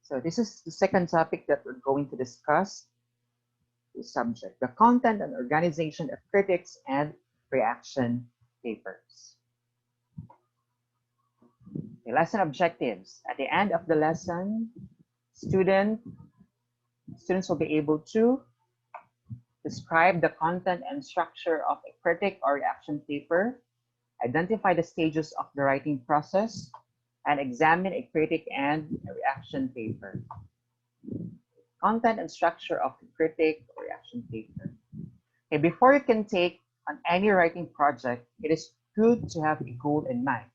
So this is the second topic that we're going to discuss, the subject, the content and organization of critics and reaction papers. The lesson objectives. At the end of the lesson, students will be able to describe the content and structure of a critic or reaction paper, identify the stages of the writing process, and examine a critic and a reaction paper. Content and structure of the critic or reaction paper. Okay, before you can take on any writing project, it is good to have a goal in mind.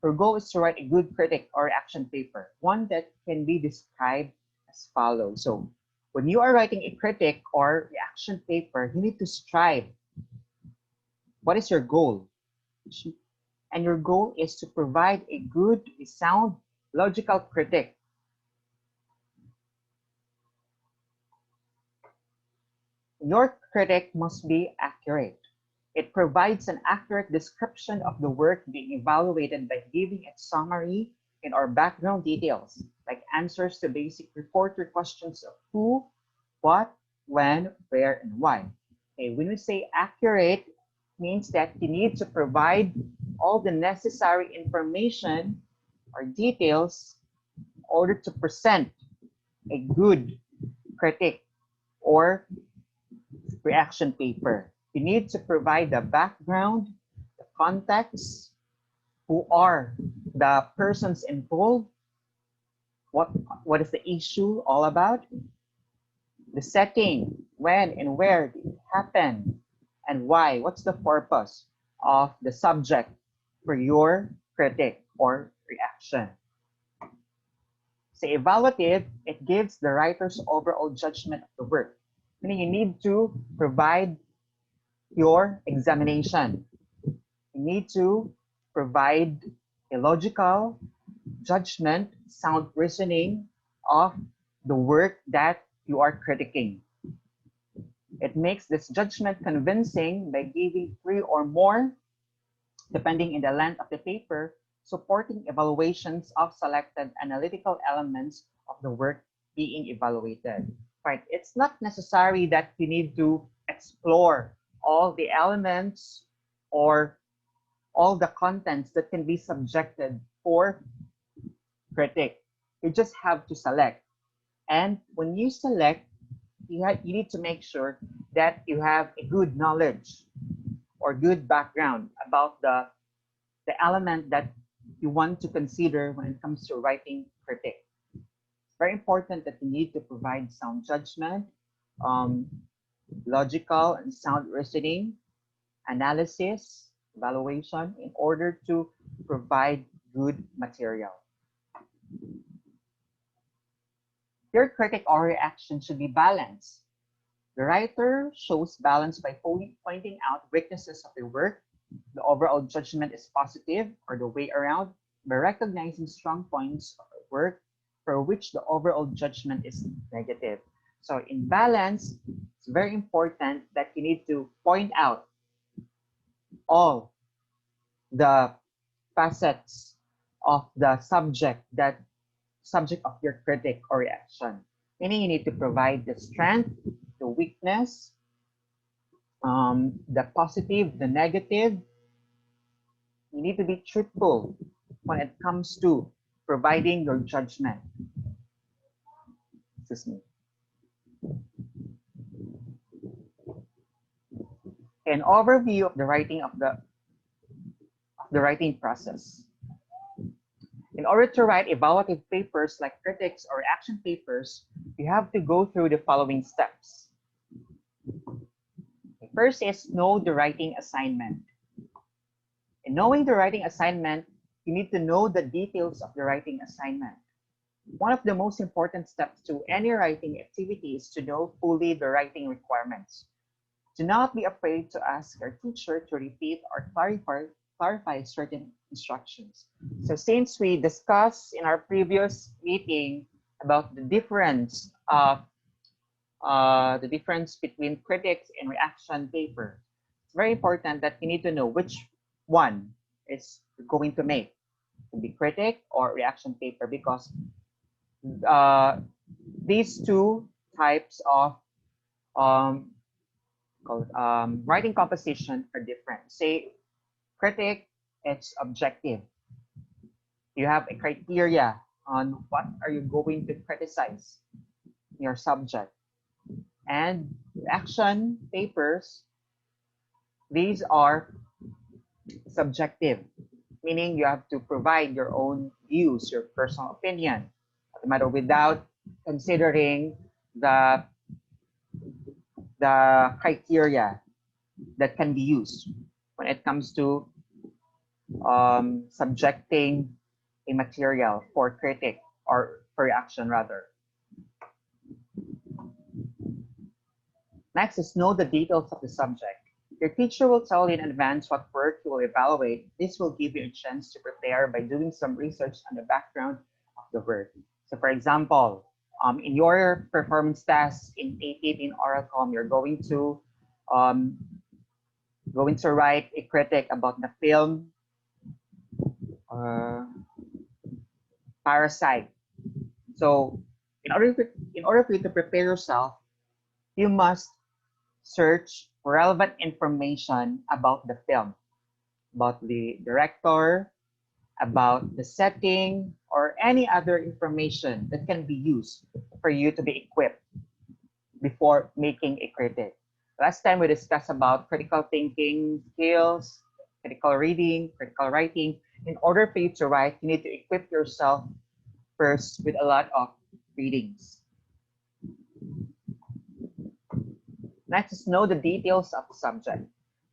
Your goal is to write a good critic or reaction paper, one that can be described as follows. So when you are writing a critic or reaction paper, you need to strive. What is your goal? And your goal is to provide a good, a sound, logical critic. Your critic must be accurate. It provides an accurate description of the work being evaluated by giving its summary and or background details, like answers to basic reporter questions of who, what, when, where, and why. Okay, when we say accurate, means that you need to provide all the necessary information or details in order to present a good critic or reaction paper. You need to provide the background, the context, who are the persons involved, what is the issue all about, the setting, when and where did it happen, and why, what's the purpose of the subject for your critic or reaction. So evaluative, it gives the writer's overall judgment of the work. Meaning you need to provide your examination. You need to provide a logical judgment, sound reasoning of the work that you are critiquing. It makes this judgment convincing by giving 3 or more, depending on the length of the paper, supporting evaluations of selected analytical elements of the work being evaluated. Right? It's not necessary that you need to explore all the elements or all the contents that can be subjected for critic. You just have to select. And when you select, you need to make sure that you have a good knowledge or good background about the element that you want to consider when it comes to writing critic. It's very important that you need to provide sound judgment, logical and sound reasoning, analysis, evaluation in order to provide good material. Your critic or reaction should be balanced. The writer shows balance by pointing out weaknesses of the work. The overall judgment is positive, or the way around, by recognizing strong points of the work for which the overall judgment is negative. So in balance, it's very important that you need to point out all the facets of the subject of your critic or reaction. Meaning you need to provide the strength, the weakness, the positive, the negative. You need to be truthful when it comes to providing your judgment. Excuse me. An overview of the writing writing process. In order to write evaluative papers like critics or reaction papers, you have to go through the following steps. The first is know the writing assignment. In knowing the writing assignment, you need to know the details of the writing assignment. One of the most important steps to any writing activity is to know fully the writing requirements. Do not be afraid to ask your teacher to repeat or clarify certain instructions. So since we discussed in our previous meeting about the difference of the difference between critics and reaction paper, it's very important that you need to know which one is going to make, to be critic or reaction paper, because uh, these two types of um, writing composition are different. Say critic, it's objective. You have a criteria on what are you going to criticize your subject. And action papers, these are subjective, meaning you have to provide your own views, your personal opinion, no matter without considering the criteria that can be used when it comes to subjecting a material for critic or for reaction rather. Next is know the details of the subject. Your teacher will tell you in advance what work you will evaluate. This will give you a chance to prepare by doing some research on the background of the work. So for example, in your performance test in EAPP in Oralcom, you're um, going to write a critic about the film uh, Parasite. So in order for you to prepare yourself, you must search for relevant information about the film, about the director, about the setting, or any other information that can be used for you to be equipped before making a critic. Last time we discussed about critical thinking skills, critical reading, critical writing. In order for you to write, you need to equip yourself first with a lot of readings. Next is know the details of the subject.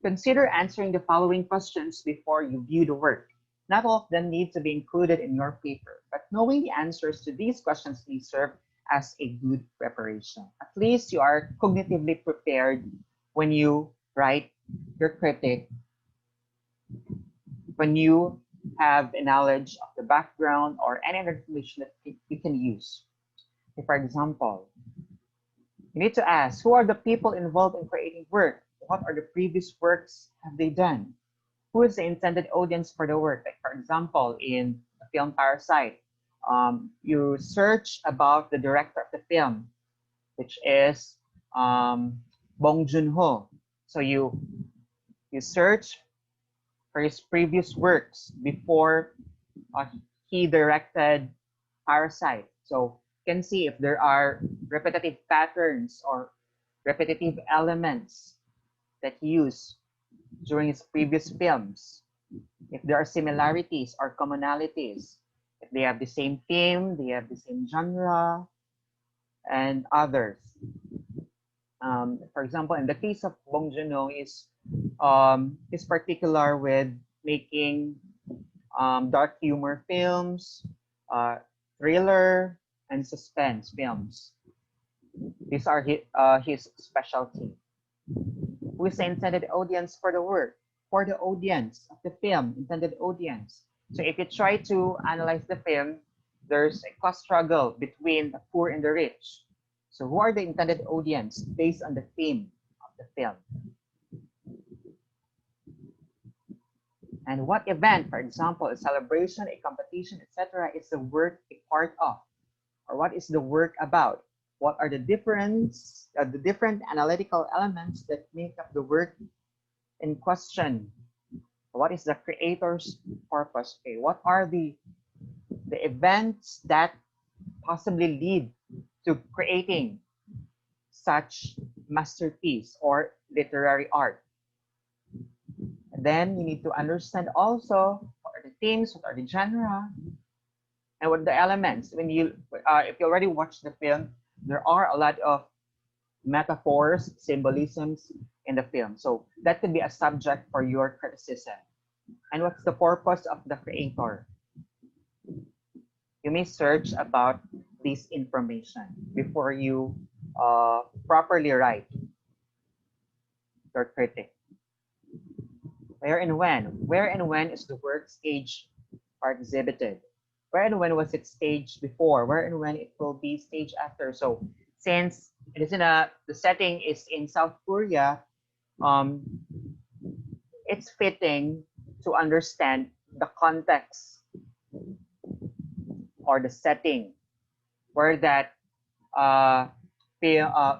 Consider answering the following questions before you view the work. Not all of them need to be included in your paper, but knowing the answers to these questions may serve as a good preparation. At least you are cognitively prepared when you write your critic, when you have a knowledge of the background or any other information that you can use. For example, you need to ask, who are the people involved in creating work? What are the previous works have they done? Who is the intended audience for the work? Like for example, in the film Parasite, you search about the director of the film, which is Bong Joon-ho. So you search for his previous works before he directed Parasite. So you can see if there are repetitive patterns or repetitive elements that he used during his previous films. If there are similarities or commonalities, if they have the same theme, they have the same genre, and others. For example, in the case of Bong Joon-ho, is particular with making dark humor films, thriller, and suspense films. These are his specialty. Who is the intended audience for the work? For the audience of the film, intended audience. So if you try to analyze the film, there's a class struggle between the poor and the rich. So who are the intended audience based on the theme of the film? And what event, for example, a celebration, a competition, etc., is the work a part of? Or what is the work about? What are the different analytical elements that make up the work in question? What is the creator's purpose? Okay, what are the events that possibly lead to creating such masterpiece or literary art? And then you need to understand also what are the themes, what are the genre, and what are the elements. When you, if you already watched the film, there are a lot of metaphors, symbolisms in the film. So that could be a subject for your criticism. And what's the purpose of the creator? You may search about this information before you properly write your critic. Where and when? Where and when is the work staged or exhibited? Where and when was it staged before? Where and when it will be staged after? So since it is the setting is in South Korea, um, it's fitting to understand the context or the setting where that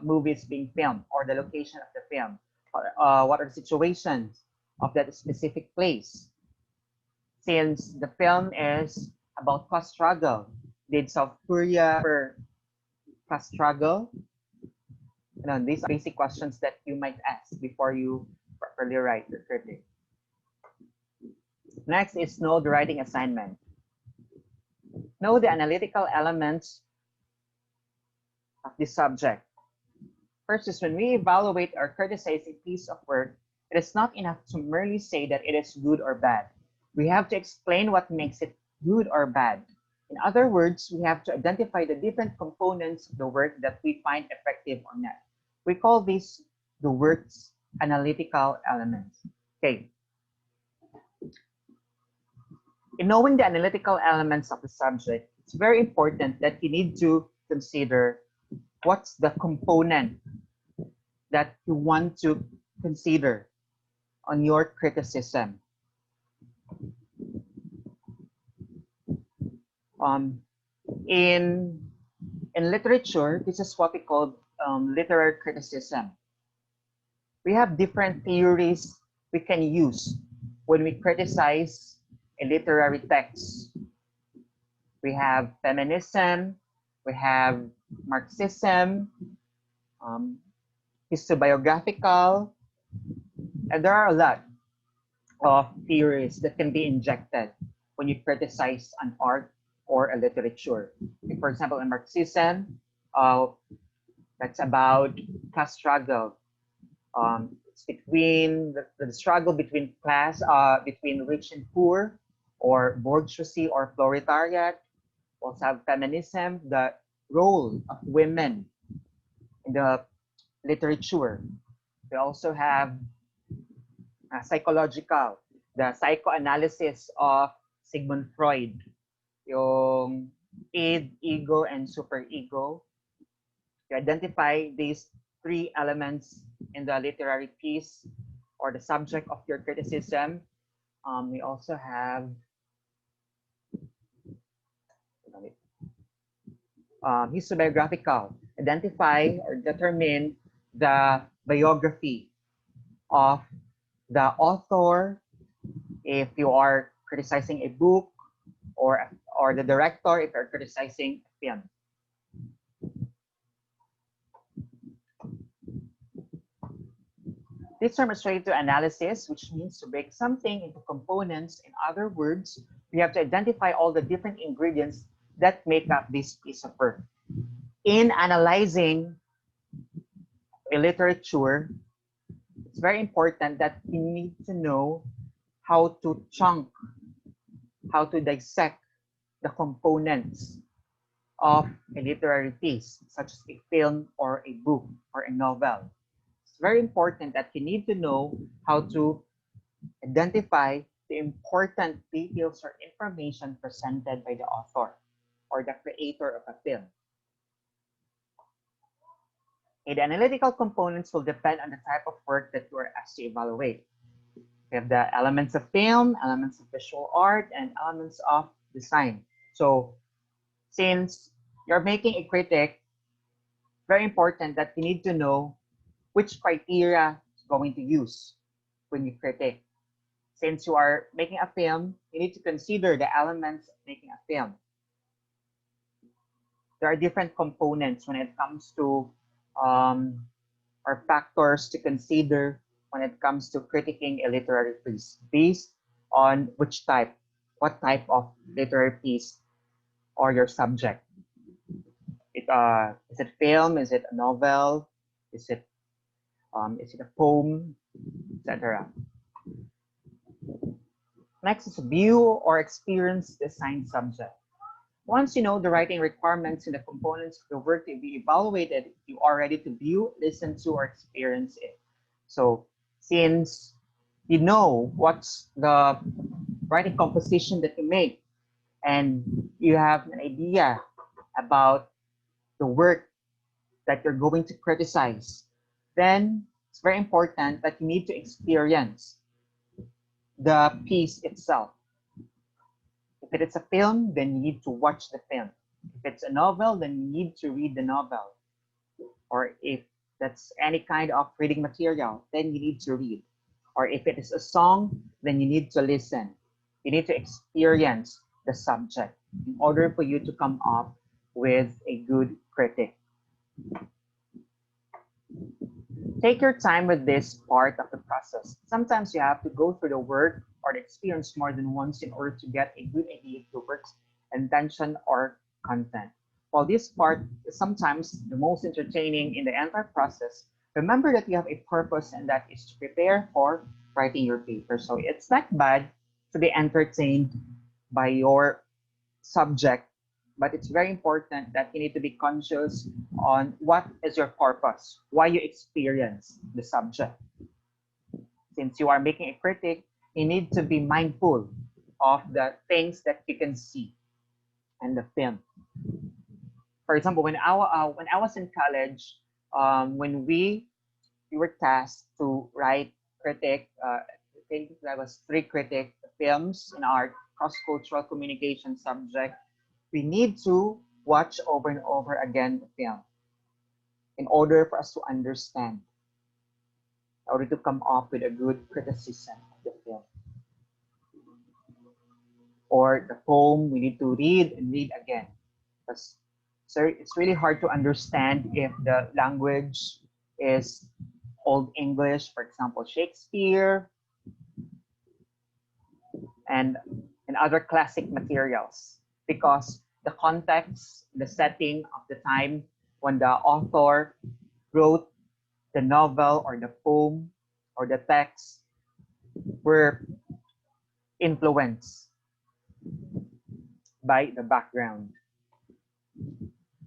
movie is being filmed, or the location of the film, or what are the situations of that specific place. Since the film is about class struggle, did South Korea ever class struggle? These are basic questions that you might ask before you properly write your critique. Next is know the writing assignment. Know the analytical elements of the subject. First is when we evaluate or criticize a piece of work, it is not enough to merely say that it is good or bad. We have to explain what makes it good or bad. In other words, we have to identify the different components of the work that we find effective or not. We call these the work's analytical elements. Okay. In knowing the analytical elements of the subject, it's very important that you need to consider what's the component that you want to consider on your criticism. Um, in literature, this is what we call literary criticism. We have different theories we can use when we criticize a literary text. We have feminism, we have Marxism, histobiographical, and there are a lot of theories that can be injected when you criticize an art or a literature. Like for example, in Marxism, that's about class struggle. It's between the struggle between class, between rich and poor, or bourgeoisie or proletariat. We also have feminism, the role of women in the literature. We also have psychological, the psychoanalysis of Sigmund Freud, yung id, ego, and superego. To identify these three elements in the literary piece or the subject of your criticism. We also have histobiographical, identify or determine the biography of the author. If you are criticizing a book, or the director if you're criticizing a film. This term is related to analysis, which means to break something into components. In other words, we have to identify all the different ingredients that make up this piece of work. In analyzing a literature, it's very important that you need to know how to chunk, how to dissect the components of a literary piece, such as a film or a book or a novel. It's very important that you need to know how to identify the important details or information presented by the author or the creator of a film. The analytical components will depend on the type of work that you are asked to evaluate. We have the elements of film, elements of visual art, and elements of design. So since you're making a critic, very important that you need to know which criteria is going to use when you critique. Since you are making a film, you need to consider the elements of making a film. There are different components when it comes to or factors to consider when it comes to critiquing a literary piece based on what type of literary piece or your subject. Is it film? Is it a novel? Is it a poem, etc. Next is view or experience the assigned subject. Once you know the writing requirements and the components of the work to be evaluated, you are ready to view, listen to, or experience it. So since You know what's the writing composition that you make, and you have an idea about the work that you're going to criticize, then it's very important that you need to experience the piece itself. If it is a film, then you need to watch the film. If it's a novel, then you need to read the novel. Or if that's any kind of reading material, then you need to read. Or if it is a song, then you need to listen. You need to experience the subject in order for you to come up with a good critic. Take your time with this part of the process. Sometimes you have to go through the work or the experience more than once in order to get a good idea of the work's intention or content. While this part is sometimes the most entertaining in the entire process, remember that you have a purpose, and that is to prepare for writing your paper. So it's not bad to be entertained by your subject, but it's very important that you need to be conscious on what is your purpose, why you experience the subject. Since you are making a critic, you need to be mindful of the things that you can see in the film. For example, when I was in college, when we were tasked to write critic, I think that was 3 critic films in our cross-cultural communication subject. We need to watch over and over again the film in order for us to understand, in order to come up with a good criticism of the film. Or the poem, we need to read and read again. Because it's really hard to understand if the language is Old English, for example, Shakespeare, and other classic materials, because the context, the setting of the time when the author wrote the novel or the poem or the text were influenced by the background.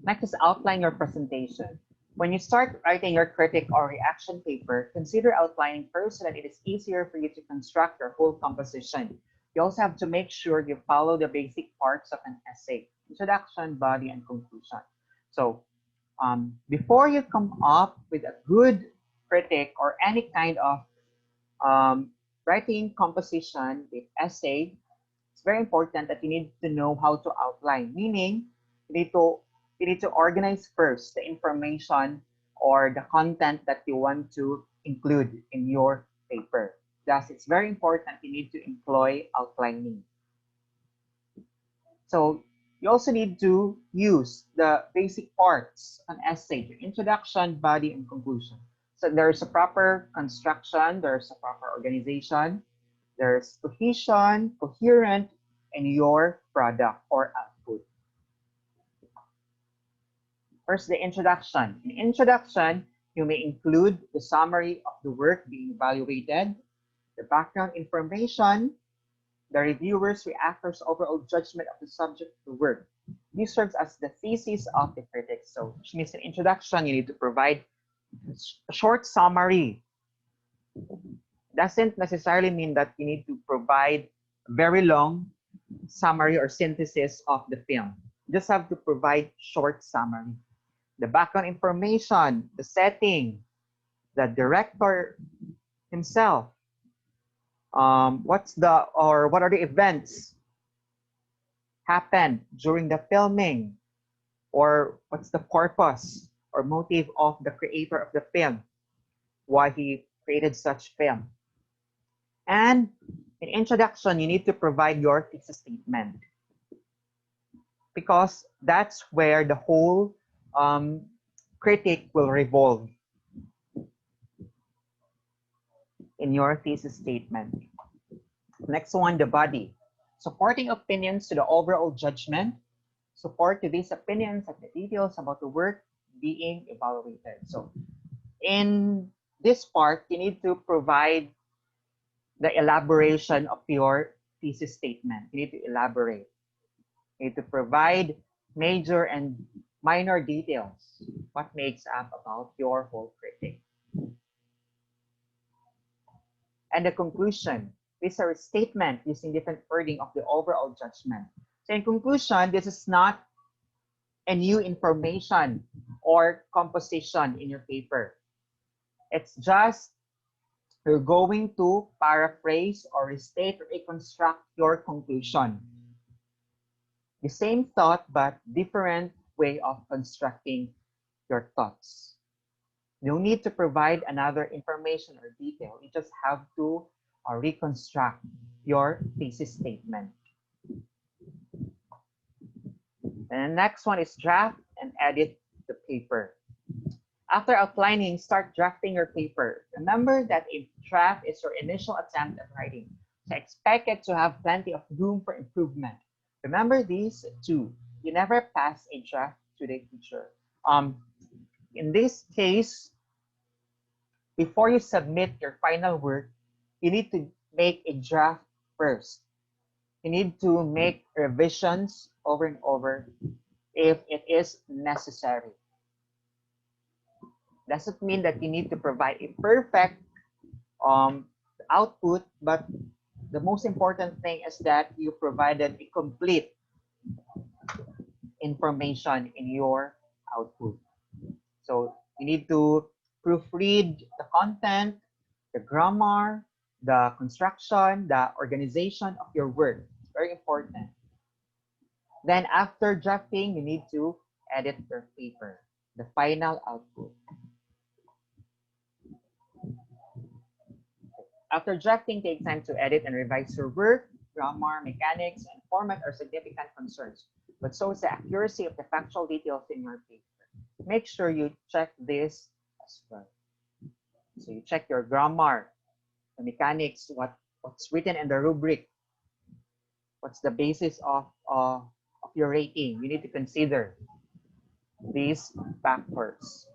Next is outline your presentation. When you start writing your critic or reaction paper, consider outlining first so that it is easier for you to construct your whole composition. You also have to make sure you follow the basic parts of an essay: introduction, body, and conclusion. So before you come up with a good critic or any kind of writing composition with essay, it's very important that you need to know how to outline. Meaning, you need to organize first the information or the content that you want to include in your paper. Thus, it's very important you need to employ outlining. So you also need to use the basic parts an essay: the introduction, body, and conclusion. So there's a proper construction, there's a proper organization, there's cohesion, coherent, in your product or output. First, the introduction. In introduction, you may include the summary of the work being evaluated, the background information, the reviewer's, reactor's overall judgment of the subject of the work. This serves as the thesis of the critic. So, which means in introduction, you need to provide a short summary. Doesn't necessarily mean that you need to provide a very long summary or synthesis of the film. You just have to provide short summary. The background information, the setting, the director himself, what are the events happened during the filming, or what's the purpose or motive of the creator of the film, why he created such film. And in introduction, you need to provide your thesis statement, because that's where the whole critic will revolve in your thesis statement. Next one, the body. Supporting opinions to the overall judgment. Support to these opinions and the details about the work being evaluated. So in this part, you need to provide the elaboration of your thesis statement. You need to elaborate. You need to provide major and minor details. What makes up about your whole critique. And the conclusion. These are a statement using different wording of the overall judgment. So in conclusion, this is not a new information or composition in your paper. It's just you're going to paraphrase or restate or reconstruct your conclusion. The same thought, but different way of constructing your thoughts. No need to provide another information or detail. You just have to reconstruct your thesis statement. And the next one is draft and edit the paper. After outlining, start drafting your paper. Remember that a draft is your initial attempt at writing, so expect it to have plenty of room for improvement. Remember these two. You never pass a draft to the teacher. In this case, before you submit your final work, you need to make a draft first. You need to make revisions over and over if it is necessary. Doesn't mean that you need to provide a perfect output, but the most important thing is that you provided a complete information in your output. So you need to proofread the content, the grammar, the construction, the organization of your work. Very important. Then after drafting, you need to edit your paper, the final output. After drafting, take time to edit and revise your work. Grammar, mechanics, and format are significant concerns, but so is the accuracy of the factual details in your paper. Make sure you check this as well. So you check your grammar, the mechanics, what's written in the rubric, what's the basis of your rating. You need to consider these factors.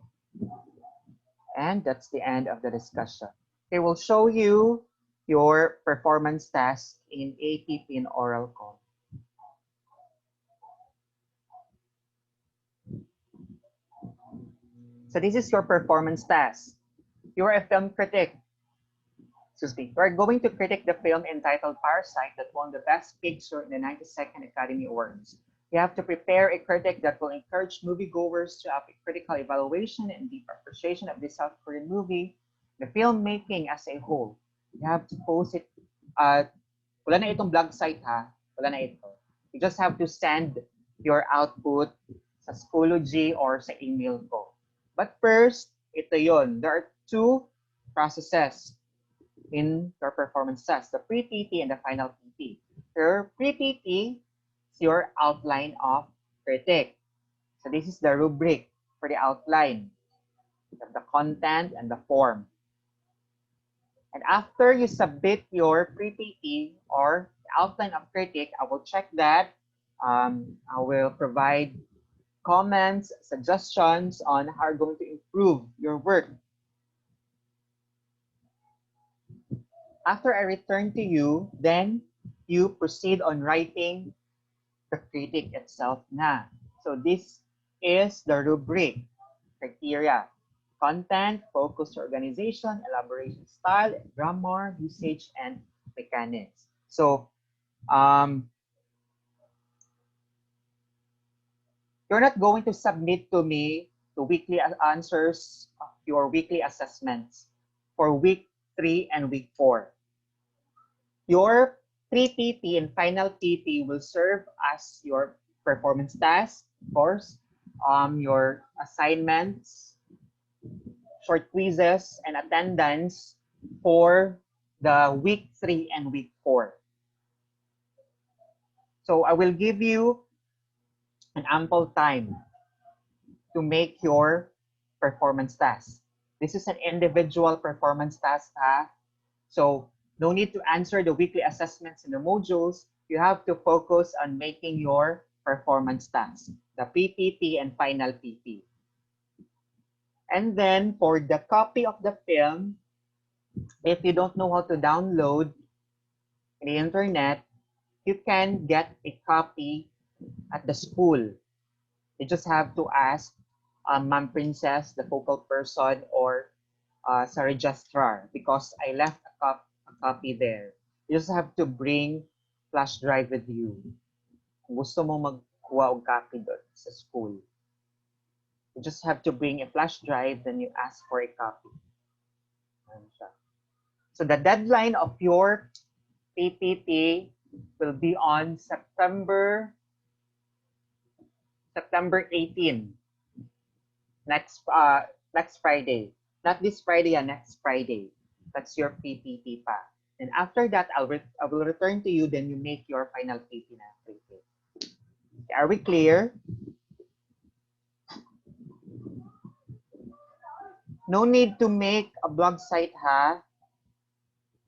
And that's the end of the discussion. It will show you your performance task in EAPP in oral call. So this is your performance task. You're a film critic. Excuse me. We're going to critique the film entitled Parasite that won the Best Picture in the 92nd Academy Awards. You have to prepare a critic that will encourage moviegoers to have a critical evaluation and deep appreciation of the South Korean movie, the filmmaking as a whole. You have to post it. Wala na itong blog site ha. Wala na ito. You just have to send your output sa Schoology or sa email ko. But first, ito yon. There are two processes in your performance test, the pre-PT and the final PT. Your pre-PT is your outline of critic. So this is the rubric for the outline of the content and the form. And after you submit your pre-PT or the outline of critic, I will check that. I will provide comments, suggestions on how you're going to improve your work. After I return to you, then you proceed on writing the critic itself na. So this is the rubric criteria: content, focus, organization, elaboration style, grammar, usage, and mechanics. So you're not going to submit to me the weekly answers of your weekly assessments for week 3 and week 4. Your pre-PT and final PT will serve as your performance task, of course, your assignments, short quizzes, and attendance for the week 3 and week 4. So I will give you an ample time to make your performance task. This is an individual performance task. So no need to answer the weekly assessments in the modules. You have to focus on making your performance task, the PPT and final PP. And then for the copy of the film, if you don't know how to download in the internet, you can get a copy at the school. You just have to ask Ma'am Princess, the focal person, or sa registrar, because I left a copy there. You just have to bring flash drive with you. Kung gusto mo magkuha og copy doon sa school, you just have to bring a flash drive, then you ask for a copy. So the deadline of your PPT will be on September 18, next Friday. Not this Friday, next Friday. That's your PPT pa. And after that, I will return to you, then you make your final PPT na. Are we clear? No need to make a blog site, ha?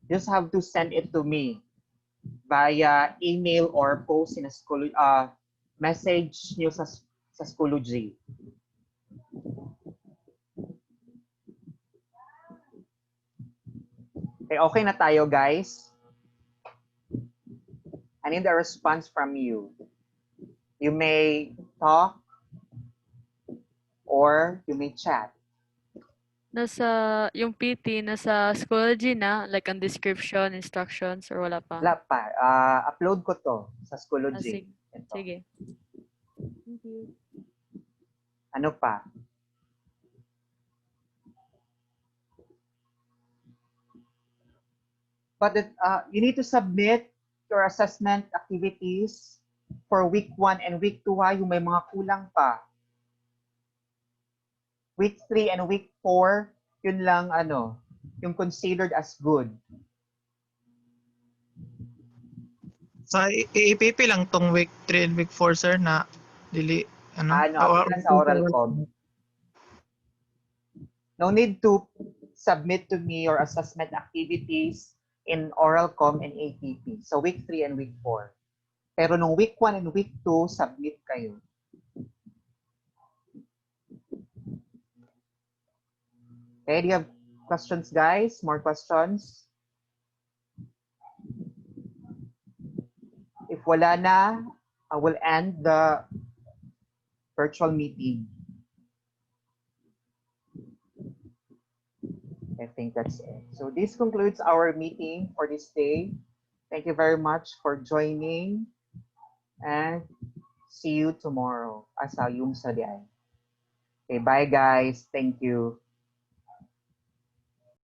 Just have to send it to me via email or post in a school, message nyo sa Schoology. Okay na tayo, guys. I need a response from you. You may talk or you may chat. Yung PT, nasa Schoology na, like ang description, instructions, or wala pa? Wala pa. Upload ko to sa Schoology. Sige. Thank you. Ano pa? But you need to submit your assessment activities for week 1 and week 2, ha? Yung may mga kulang pa. Week 3 and week 4, yun lang yung considered as good. Sa EAPP lang tong week 3 and week 4, sir, na dili Appeal sa oral com. No need to submit to me your assessment activities in oral com and EAPP. So week 3 and week 4. Pero nung week 1 and week 2, submit kayo. Okay, do you have questions, guys? More questions? If wala na, I will end the virtual meeting. I think that's it. So this concludes our meeting for this day. Thank you very much for joining and see you tomorrow. Asa yung sa diay. Okay, bye guys. Thank you.